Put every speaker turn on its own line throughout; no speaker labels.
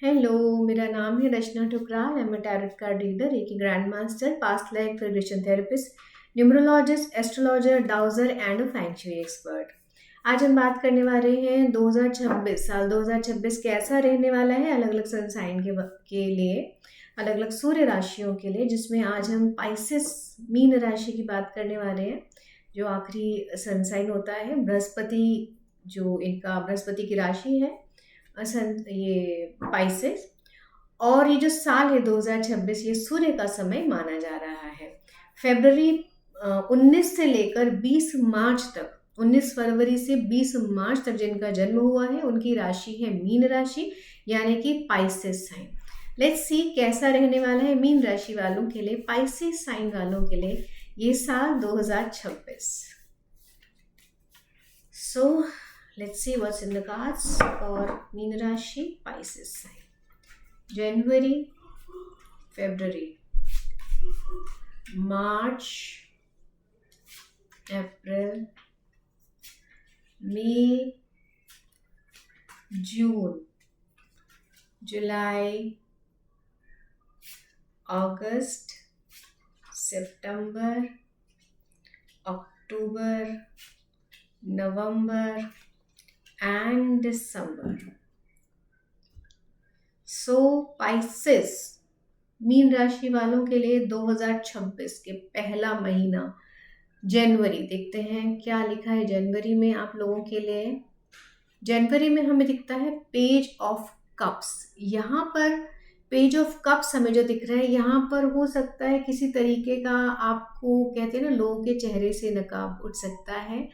Hello, मेरा नाम है Rachna Thukral. I am a tarot card reader, एक grand master, past life regression therapist, numerologist, astrologer, dowser and a feng shui expert. आज हम बात करने वाले हैं 2026 साल 2026 कैसा रहने वाला है अलग अलग सन साइन के लिए, अलग अलग सूर्य राशियों के लिए, जिसमें आज हम पाइसेस मीन राशि की बात करने वाले हैं, जो आखिरी सन साइन होता है। बृहस्पति, जो इनका बृहस्पति की राशि है ये पाइसेस। और ये जो साल है 2026, ये सूर्य का समय माना जा रहा है। फेब्रवरी 19 से लेकर 20 मार्च तक, 19 फरवरी से 20 मार्च तक जिनका जन्म हुआ है उनकी राशि है मीन राशि, यानी कि पाइसेस साइन। लेट्स सी कैसा रहने वाला है मीन राशि वालों के लिए, पाइसेस साइन वालों के लिए ये साल 2026। सो let's see what's in the cards for Meen Rashi Pisces sign. January, February, March, April, May, June, July, August, September, October, November and December. So Pisces mean राशि वालों के लिए 2026 के पहला महीना जनवरी, देखते हैं क्या लिखा है जनवरी में आप लोगों के लिए। जनवरी में हमें दिखता है पेज ऑफ कप्स। यहाँ पर पेज ऑफ कप्स हमें जो दिख रहा है, यहाँ पर हो सकता है किसी तरीके का, आपको कहते हैं ना, लोगों के चेहरे से नकाब उठ सकता है,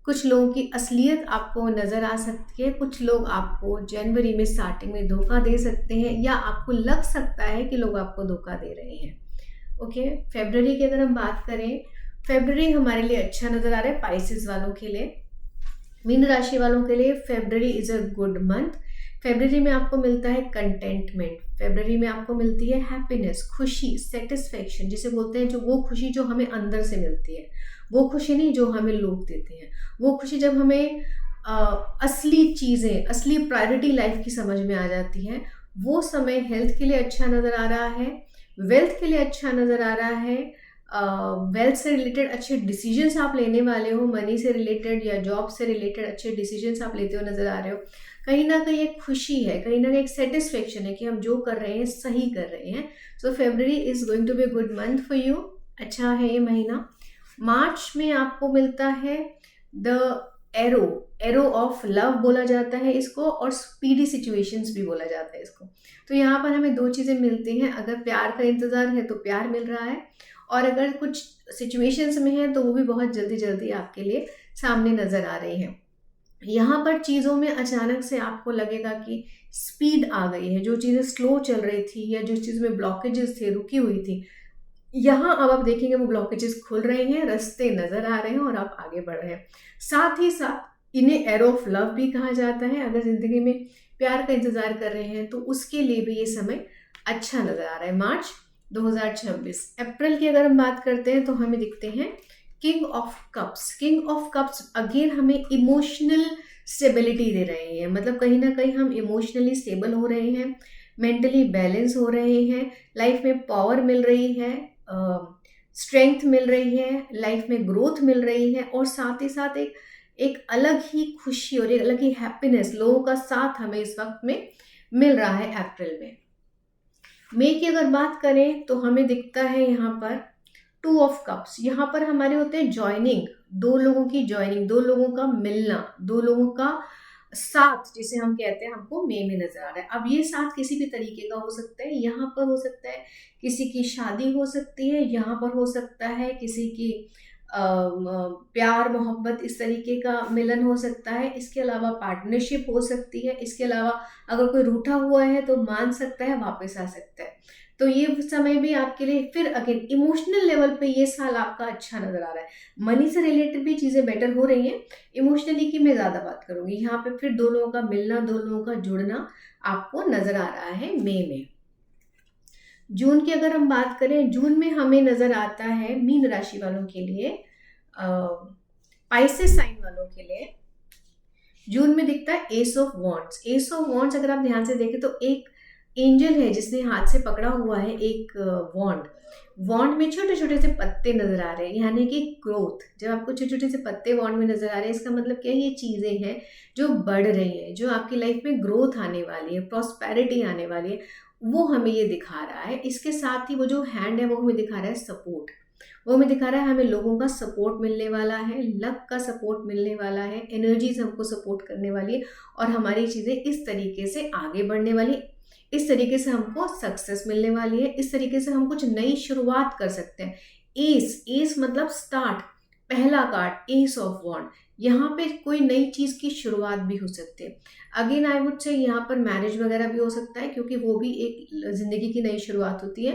कुछ लोगों की असलियत आपको नज़र आ सकती है, कुछ लोग आपको जनवरी में स्टार्टिंग में धोखा दे सकते हैं, या आपको लग सकता है कि लोग आपको धोखा दे रहे हैं। ओके, फेब्रुअरी की अगर हम बात करें, फेब्रुअरी हमारे लिए अच्छा नज़र आ रहा है पाइसेस वालों के लिए, मीन राशि वालों के लिए। February is a good month. February में आपको मिलता है कंटेंटमेंट, फेब्रुअरी में आपको मिलती है हैप्पीनेस, खुशी, सेटिस्फेक्शन, जिसे बोलते हैं, जो वो खुशी जो हमें अंदर से मिलती है, वो खुशी नहीं जो हमें लोग देते हैं, वो खुशी जब हमें असली चीज़ें, असली प्रायोरिटी लाइफ की समझ में आ जाती है। वो समय हेल्थ के लिए अच्छा नज़र आ रहा है, वेल्थ के लिए अच्छा नज़र आ रहा है। वेल्थ से रिलेटेड अच्छे डिसीजंस आप लेने वाले हो, मनी से रिलेटेड या जॉब से रिलेटेड अच्छे डिसीजंस आप लेते हो नज़र आ रहे हो। कहीं ना कहीं एक खुशी है, कहीं ना कहीं एक सेटिस्फेक्शन है कि हम जो कर रहे हैं सही कर रहे हैं। So February is going to be a good month for you, अच्छा है ये महीना। मार्च में आपको मिलता है the arrow, arrow of love बोला जाता है इसको, और स्पीडी सिचुएशंस भी बोला जाता है इसको। तो यहाँ पर हमें दो चीज़ें मिलती हैं, अगर प्यार का इंतज़ार है तो प्यार मिल रहा है, और अगर कुछ सिचुएशंस में है तो वो भी बहुत जल्दी जल्दी आपके लिए सामने नज़र आ रही हैं। यहाँ पर चीज़ों में अचानक से आपको लगेगा कि स्पीड आ गई है, जो चीज़ें स्लो चल रही थी या जो चीज़ में ब्लॉकेजेस थे, रुकी हुई थी, यहाँ अब आप देखेंगे वो ब्लॉकेजेस खुल रहे हैं, रास्ते नज़र आ रहे हैं और आप आगे बढ़ रहे हैं। साथ ही साथ इन्हें एरो ऑफ लव भी कहा जाता है। अगर ज़िंदगी में प्यार का इंतज़ार कर रहे हैं तो उसके लिए भी ये समय अच्छा नज़र आ रहा है, मार्च 2026। अप्रैल की अगर हम बात करते हैं तो हमें दिखते हैं king of cups. King of cups again हमें इमोशनल स्टेबिलिटी दे रहे हैं, मतलब कहीं ना कहीं हम इमोशनली स्टेबल हो रहे हैं, मेंटली बैलेंस हो रहे हैं, लाइफ में पावर मिल रही है, स्ट्रेंथ मिल रही है, लाइफ में ग्रोथ मिल रही है, और साथ ही साथ एक अलग ही खुशी और एक अलग ही हैप्पीनेस, लोगों का साथ हमें इस वक्त में मिल रहा है अप्रैल में। मई की अगर बात करें तो हमें दिखता है यहाँ पर टू ऑफ कप्स। यहाँ पर हमारे होते हैं जॉइनिंग, दो लोगों की जॉइनिंग, दो लोगों का मिलना, दो लोगों का साथ, जिसे हम कहते हैं, हमको मई में नजर आ रहा है। अब ये साथ किसी भी तरीके का हो सकता है, यहाँ पर हो सकता है किसी की शादी हो सकती है, यहाँ पर हो सकता है किसी की प्यार मोहब्बत, इस तरीके का मिलन हो सकता है। इसके अलावा पार्टनरशिप हो सकती है, इसके अलावा अगर कोई रूठा हुआ है तो मान सकता है, वापस आ सकता है। तो ये समय भी आपके लिए फिर अगेन इमोशनल लेवल पे ये साल आपका अच्छा नजर आ रहा है। मनी से रिलेटेड भी चीज़ें बेटर हो रही हैं, इमोशनली की मैं ज़्यादा बात करूँगी। यहाँ पे फिर दो लोगों का मिलना, दो लोगों का जुड़ना आपको नजर आ रहा है मई में। जून की अगर हम बात करें, जून में हमें नजर आता है मीन राशि वालों के लिए, पाइसेस साइन वालों के लिए जून में दिखता है S of wands. S of wands अगर आप ध्यान से देखें तो एक एंजल है जिसने हाथ से पकड़ा हुआ है एक वॉन्ड। वॉन्ड में छोटे छोटे से पत्ते नजर आ रहे हैं, यानी कि ग्रोथ। जब आपको छोटे छोटे से पत्ते वॉन्ड में नजर आ रहे हैं, इसका मतलब क्या है, ये चीजें हैं जो बढ़ रही हैं, जो आपकी लाइफ में ग्रोथ आने वाली है, प्रॉस्पेरिटी आने वाली है, वो हमें ये दिखा रहा है। इसके साथ ही वो जो हैंड है वो हमें दिखा रहा है सपोर्ट। वो हमें दिखा रहा है हमें लोगों का सपोर्ट मिलने वाला है, लक का सपोर्ट मिलने वाला है, एनर्जीज हमको सपोर्ट करने वाली है और हमारी चीजें इस तरीके से आगे बढ़ने वाली, इस तरीके से हमको सक्सेस मिलने वाली है, इस तरीके से हम कुछ नई शुरुआत कर सकते हैं। एस, एस मतलब स्टार्ट, पहला कार्ड एस ऑफ वॉन्ड। यहाँ पे कोई नई चीज की शुरुआत भी हो सकती है। अगेन आई वुड से यहाँ पर मैरिज वगैरह भी हो सकता है, क्योंकि वो भी एक जिंदगी की नई शुरुआत होती है।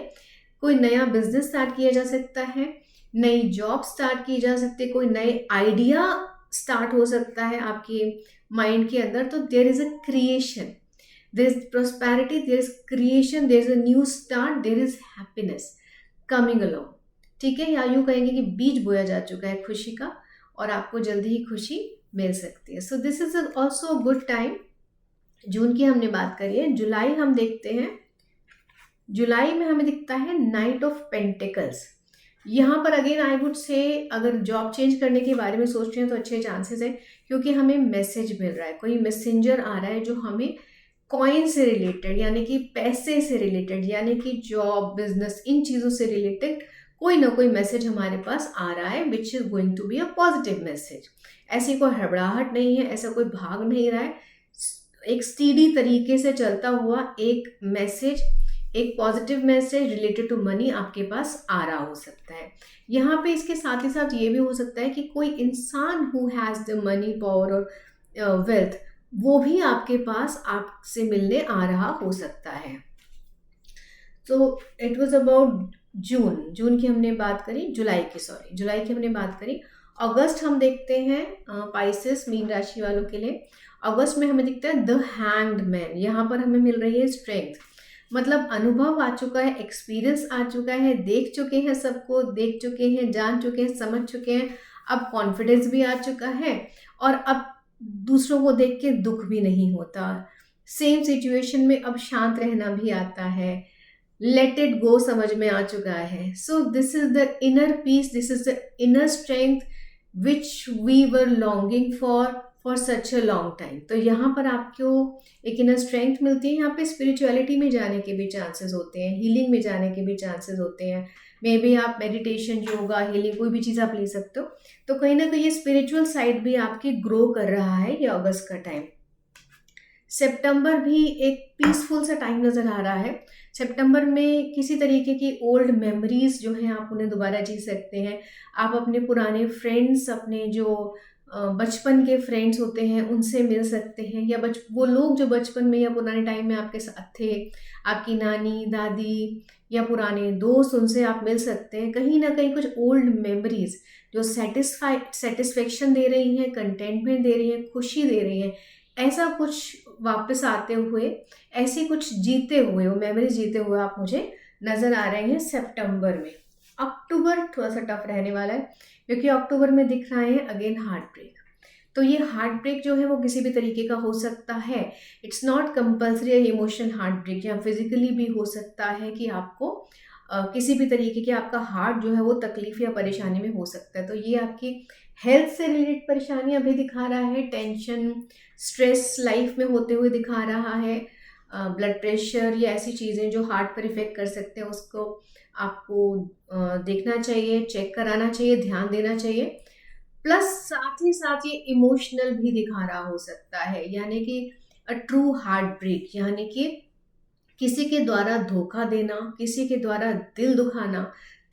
कोई नया बिजनेस स्टार्ट किया जा सकता है, नई जॉब स्टार्ट की जा सकती है, कोई नए आइडिया स्टार्ट हो सकता है आपके माइंड के अंदर। तो there is a creation, there is prosperity, there is creation, there is a new start, there is happiness coming along। ठीक है, या यूं कहेंगे कि बीज बोया जा चुका है खुशी का और आपको जल्दी ही खुशी मिल सकती है। So this is also good time. June की हमने बात करी है। जुलाई हम देखते हैं। जुलाई में हमें दिखता है नाइट ऑफ पेंटिकल्स। यहाँ पर अगेन आई वुड से अगर जॉब चेंज करने के बारे में सोच रहे हैं तो अच्छे चांसेस है, क्योंकि हमें मैसेज मिल रहा है, कोई मैसेंजर आ रहा है जो हमें कॉइन से रिलेटेड, यानी कि पैसे से रिलेटेड, यानी कि जॉब, बिजनेस, इन चीज़ों से रिलेटेड कोई ना कोई मैसेज हमारे पास आ रहा है, which is going to be a positive message. ऐसी कोई हड़बड़ाहट नहीं है, ऐसा कोई भाग नहीं रहा है, एक स्टीडी तरीके से चलता हुआ एक मैसेज, एक positive message related to money आपके पास आ रहा हो सकता है। यहाँ पे इसके साथ ही साथ ये भी हो सकता है कि कोई इंसान who has the money, power और वेल्थ, वो भी आपके पास आपसे मिलने आ रहा हो सकता है। तो इट वॉज अबाउट जून। जून की हमने बात करी, जुलाई की हमने बात करी। अगस्त हम देखते हैं पाइसेस, मीन राशि वालों के लिए। अगस्त में हमें दिखता है द हैंग्ड मैन। यहाँ पर हमें मिल रही है स्ट्रेंथ, मतलब अनुभव आ चुका है, एक्सपीरियंस आ चुका है, देख चुके हैं सबको, देख चुके हैं, जान चुके हैं, समझ चुके हैं, अब कॉन्फिडेंस भी आ चुका है और अब दूसरों को देख के दुख भी नहीं होता। सेम सिचुएशन में अब शांत रहना भी आता है, लेट इट गो समझ में आ चुका है। So this is the inner peace, this is the inner strength which we were longing for such a long time. तो यहाँ पर आपको एक इनर स्ट्रेंथ मिलती है। यहाँ पे स्पिरिचुअलिटी में जाने के भी चांसेस होते हैं, हीलिंग में जाने के भी चांसेस होते हैं। मे बी आप मेडिटेशन, योगा, हीलिंग, कोई भी चीज़ आप ले सकते हो। तो कहीं ना कहीं ये स्पिरिचुअल साइड भी आपकी ग्रो कर रहा है ये अगस्त का टाइम। सितंबर भी एक पीसफुल सा टाइम नज़र आ रहा है। सितंबर में किसी तरीके की ओल्ड मेमोरीज जो हैं आप उन्हें दोबारा जी सकते हैं। आप अपने पुराने फ्रेंड्स, अपने जो बचपन के फ्रेंड्स होते हैं उनसे मिल सकते हैं, या वो लोग जो बचपन में या पुराने टाइम में आपके साथ थे, आपकी नानी, दादी या पुराने दोस्त, उनसे आप मिल सकते हैं। कहीं ना कहीं कुछ ओल्ड मेमोरीज जो सेटिस्फेक्शन दे रही हैं, कंटेंटमेंट दे रही हैं, खुशी दे रही हैं, ऐसा कुछ वापस आते हुए, ऐसे कुछ जीते हुए, वो मेमोरीज जीते हुए आप मुझे नज़र आ रहे हैं सितंबर में। अक्टूबर थोड़ा सा टफ रहने वाला है, क्योंकि अक्टूबर में दिख रहा है अगेन हार्ट ब्रेक। तो ये हार्ट ब्रेक जो है वो किसी भी तरीके का हो सकता है। It's not compulsory emotion heart break, या फिजिकली भी हो सकता है कि आपको किसी भी तरीके की आपका हार्ट जो है वो तकलीफ या परेशानी में हो सकता है। तो ये आपकी हेल्थ से रिलेटेड परेशानियां भी दिखा रहा है, टेंशन, स्ट्रेस लाइफ में होते हुए दिखा रहा है, ब्लड प्रेशर या ऐसी चीज़ें जो हार्ट पर इफेक्ट कर सकते हैं, उसको आपको देखना चाहिए, चेक कराना चाहिए, ध्यान देना चाहिए। प्लस साथ ही साथ ये इमोशनल भी दिखा रहा हो सकता है, यानी कि अ ट्रू हार्ट ब्रेक, यानी कि किसी के द्वारा धोखा देना, किसी के द्वारा दिल दुखाना,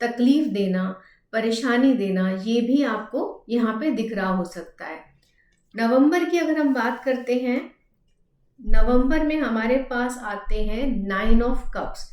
तकलीफ देना, परेशानी देना, ये भी आपको यहाँ पे दिख रहा हो सकता है। नवंबर की अगर हम बात करते हैं, नवंबर में हमारे पास आते हैं 9 of cups.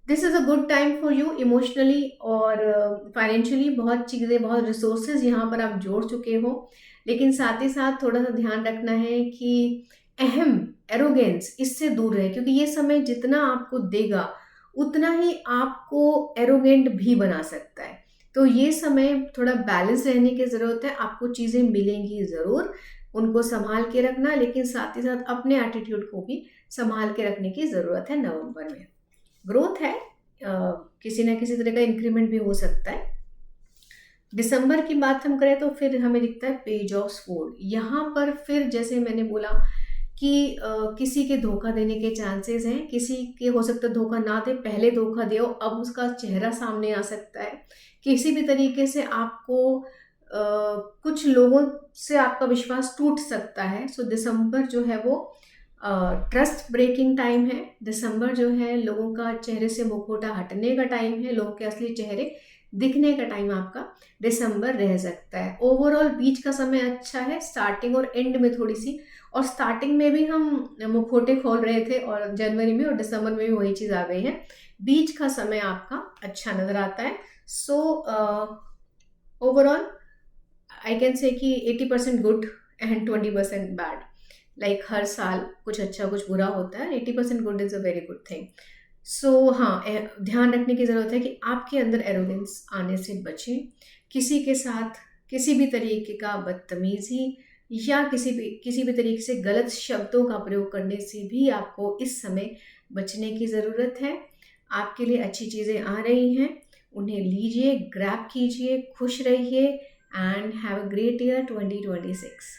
This is a good time for you emotionally और फाइनेंशियली। बहुत चीज़ें, बहुत रिसोर्सेज यहाँ पर आप जोड़ चुके हो, लेकिन साथ ही साथ थोड़ा सा ध्यान रखना है कि अहम, एरोगेंस, इससे दूर रहे, क्योंकि ये समय जितना आपको देगा उतना ही आपको एरोगेंट भी बना सकता है। तो ये समय थोड़ा बैलेंस रहने की ज़रूरत है। आपको चीज़ें मिलेंगी ज़रूर, उनको संभाल के रखना, लेकिन साथ ही साथ अपने एटीट्यूड को भी संभाल के रखने की ज़रूरत है। नवंबर में ग्रोथ है, किसी ना किसी तरह का इंक्रीमेंट भी हो सकता है। दिसंबर की बात हम करें तो फिर हमें दिखता है पेज ऑफ स्वॉर्ड। यहाँ पर फिर जैसे मैंने बोला कि किसी के धोखा देने के चांसेस हैं, किसी के हो सकता है धोखा ना दे, पहले धोखा दे अब उसका चेहरा सामने आ सकता है। किसी भी तरीके से आपको कुछ लोगों से आपका विश्वास टूट सकता है। सो दिसंबर जो है वो ट्रस्ट ब्रेकिंग टाइम है। दिसंबर जो है लोगों का चेहरे से मुखौटा हटने का टाइम है, लोगों के असली चेहरे दिखने का टाइम आपका दिसंबर रह सकता है। ओवरऑल बीच का समय अच्छा है, स्टार्टिंग और एंड में थोड़ी सी, और स्टार्टिंग में भी हम मुखौटे खोल रहे थे और जनवरी में, और दिसंबर में भी वही चीज़ आ गई है। बीच का समय आपका अच्छा नज़र आता है। So overall I can say कि 80% गुड एंड 20% बैड। लाइक हर साल कुछ अच्छा कुछ बुरा होता है, 80% good is a very good thing. So हाँ, ध्यान रखने की ज़रूरत है कि आपके अंदर एरोगेंस आने से बचें। किसी के साथ किसी भी तरीके का बदतमीज़ी या किसी भी तरीके से गलत शब्दों का प्रयोग करने से भी आपको इस समय बचने की ज़रूरत है। आपके लिए अच्छी चीज़ें आ रही हैं, उन्हें लीजिए, ग्रैब कीजिए, खुश रहिए and have a great year 2026।